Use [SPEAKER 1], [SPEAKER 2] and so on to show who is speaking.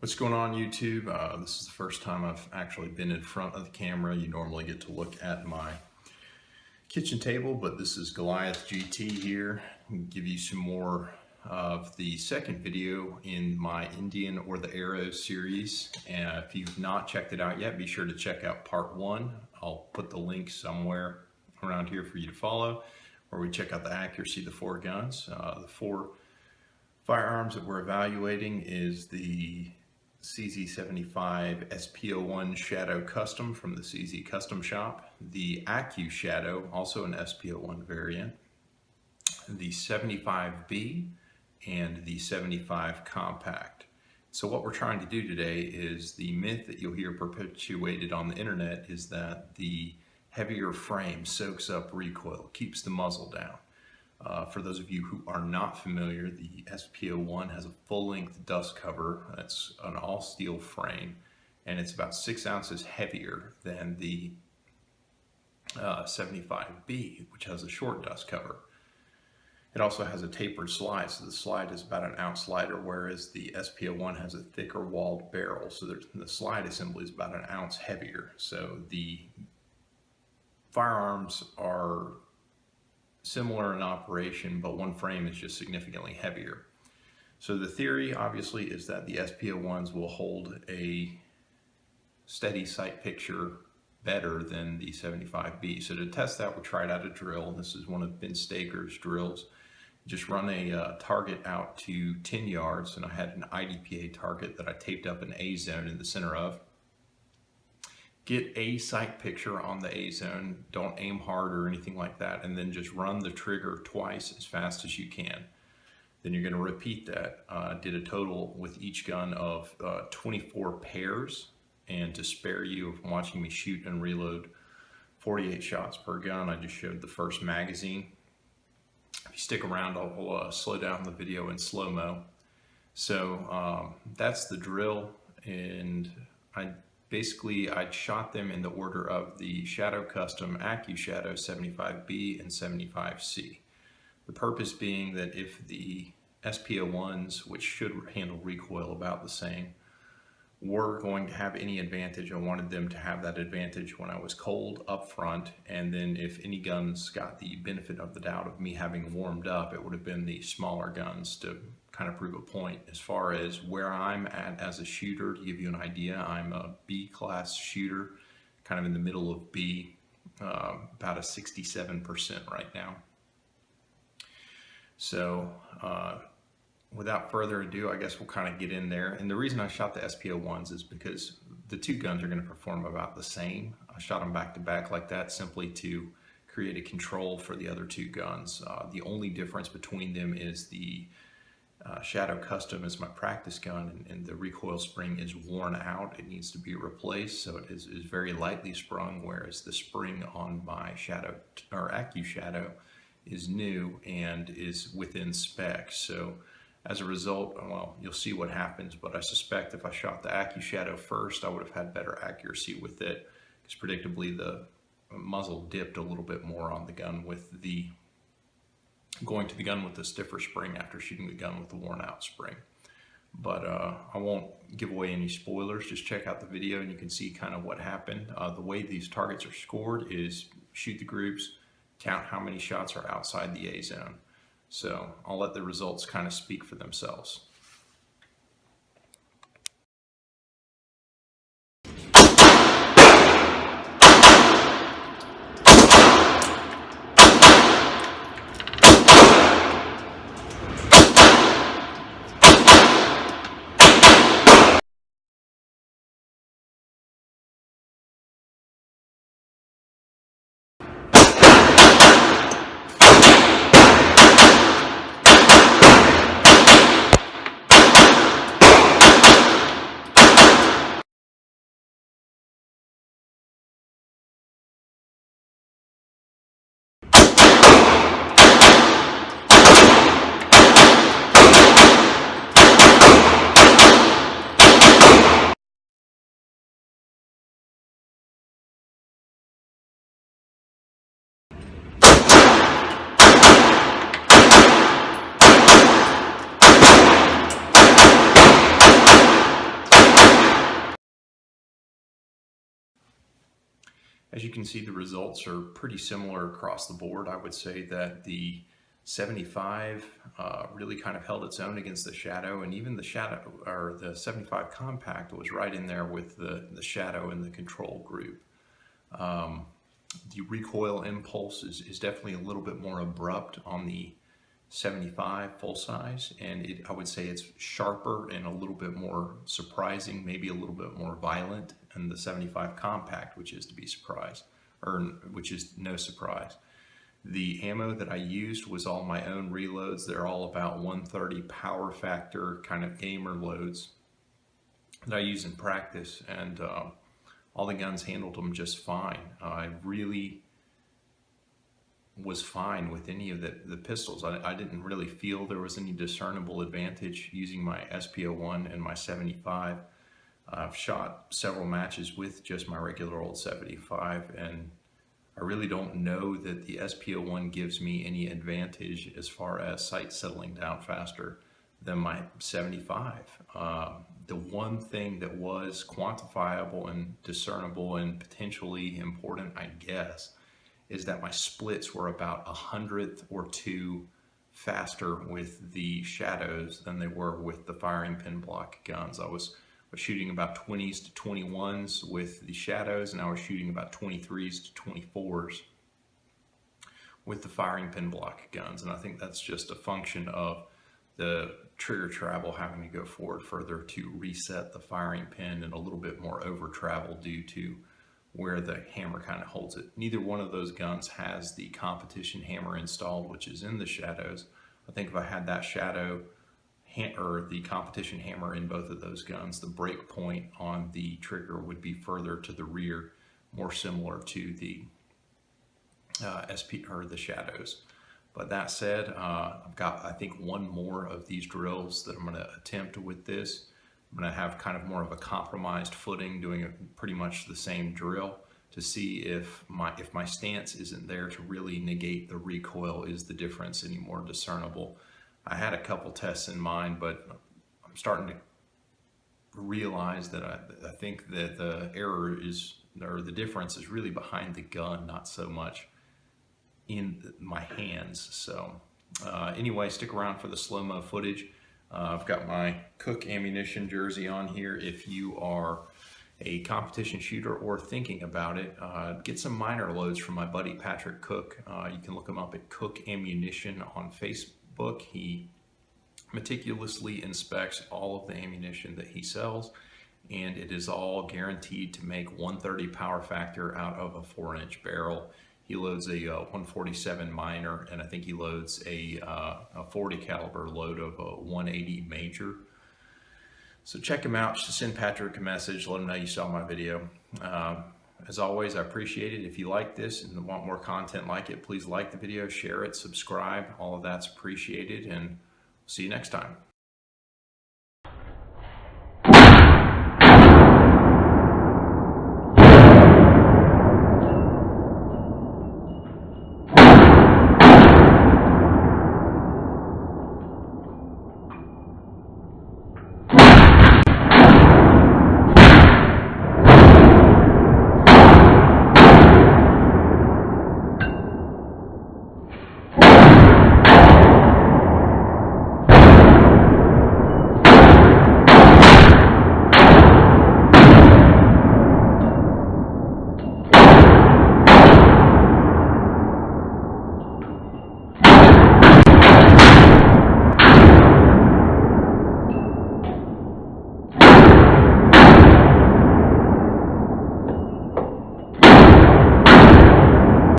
[SPEAKER 1] What's going on, YouTube? This is the first time I've actually been in front of the camera. You normally get to look at my kitchen table, but this is Goliath GT here. I'll give you some more of the second video in my Indian or the Arrow series. And if you've not checked it out yet, be sure to check out part 1. I'll put the link somewhere around here for you to follow, where we check out the accuracy of the 4 guns. The 4 firearms that we're evaluating is the CZ75 SP01 Shadow Custom from the CZ Custom Shop, the AccuShadow, also an SP01 variant, the 75B, and the 75 Compact. So what we're trying to do today is the myth that you'll hear perpetuated on the internet is that the heavier frame soaks up recoil, keeps the muzzle down. For those of you who are not familiar, the SP01 has a full-length dust cover. That's an all-steel frame, and it's about 6 ounces heavier than the 75B, which has a short dust cover. It also has a tapered slide, so the slide is about 1 ounce lighter, whereas the SP01 has a thicker walled barrel, so the slide assembly is about 1 ounce heavier. So the firearms are similar in operation, but one frame is just significantly heavier. So the theory obviously is that the SP01s will hold a steady sight picture better than the 75B. So to test that, we tried out a drill. This is one of Ben Staker's drills. Just run a target out to 10 yards, and I had an IDPA target that I taped up an A zone in the center of. Get a sight picture on the A zone, don't aim hard or anything like that, and then just run the trigger twice as fast as you can. Then you're going to repeat that. Did a total with each gun of 24 pairs, and to spare you from watching me shoot and reload 48 shots per gun, I just showed the first magazine. If you stick around, I'll slow down the video in slow-mo. So that's the drill, and I shot them in the order of the Shadow Custom, AccuShadow 75B and 75C. The purpose being that if the SP01s, which should handle recoil about the same, were going to have any advantage, I wanted them to have that advantage when I was cold up front, and then if any guns got the benefit of the doubt of me having warmed up, it would have been the smaller guns to kind of prove a point. As far as where I'm at as a shooter, to give you an idea, I'm a B class shooter, kind of in the middle of B, about a 67% right now. So without further ado, I guess we'll kind of get in there. And the reason I shot the SP01s is because the 2 guns are going to perform about the same. I shot them back to back like that simply to create a control for the other 2 guns. The only difference between them is the Shadow Custom is my practice gun, and the recoil spring is worn out. It needs to be replaced, so it is very lightly sprung, whereas the spring on my Shadow or AccuShadow is new and is within spec. So as a result, well, you'll see what happens, but I suspect if I shot the AccuShadow first, I would have had better accuracy with it, because predictably the muzzle dipped a little bit more on the gun with the going to the gun with the stiffer spring after shooting the gun with the worn out spring. But I won't give away any spoilers. Just check out the video and you can see kind of what happened. The way these targets are scored is shoot the groups, count how many shots are outside the A zone. So I'll let the results kind of speak for themselves. As you can see, the results are pretty similar across the board. I would say that the 75 really kind of held its own against the Shadow, and even the Shadow, or the 75 Compact, was right in there with the Shadow and the control group. The recoil impulse is definitely a little bit more abrupt on the 75 full size, and I would say it's sharper and a little bit more surprising, maybe a little bit more violent in the 75 Compact, which is to be surprised, or which is no surprise. The ammo that I used was all my own reloads. They're all about 130 power factor kind of gamer loads that I use in practice, and all the guns handled them just fine. I really was fine with any of the pistols. I didn't really feel there was any discernible advantage using my SP01 and my 75. I've shot several matches with just my regular old 75, and I really don't know that the SP01 gives me any advantage as far as sight settling down faster than my 75. The one thing that was quantifiable and discernible and potentially important, I guess, is that my splits were about 100th or 2 faster with the Shadows than they were with the firing pin block guns. I was shooting about 20s to 21s with the Shadows, and I was shooting about 23s to 24s with the firing pin block guns. And I think that's just a function of the trigger travel having to go forward further to reset the firing pin, and a little bit more over travel due to where the hammer kind of holds it. Neither one of those guns has the competition hammer installed, which is in the Shadows. I think if I had that Shadow or the competition hammer in both of those guns, the break point on the trigger would be further to the rear, more similar to the SP or the Shadows. But that said, I've got, I think, one more of these drills that I'm going to attempt with this. I'm going to have kind of more of a compromised footing, doing pretty much the same drill to see if my stance isn't there to really negate the recoil. Is the difference any more discernible? I had a couple tests in mind, but I'm starting to realize that I think that the error is, or the difference is really behind the gun, not so much in my hands. So anyway, stick around for the slow-mo footage. I've got my Cook ammunition jersey on here. If you are a competition shooter or thinking about it, get some minor loads from my buddy Patrick Cook. You can look him up at Cook Ammunition on Facebook. He meticulously inspects all of the ammunition that he sells, and it is all guaranteed to make 130 power factor out of a 4-inch barrel. He loads a 147 minor, and I think he loads a 40 caliber load of a 180 major. So check him out. Just send Patrick a message, let him know you saw my video. As always, I appreciate it. If you like this and want more content like it, please like the video, share it, subscribe. All of that's appreciated, and see you next time.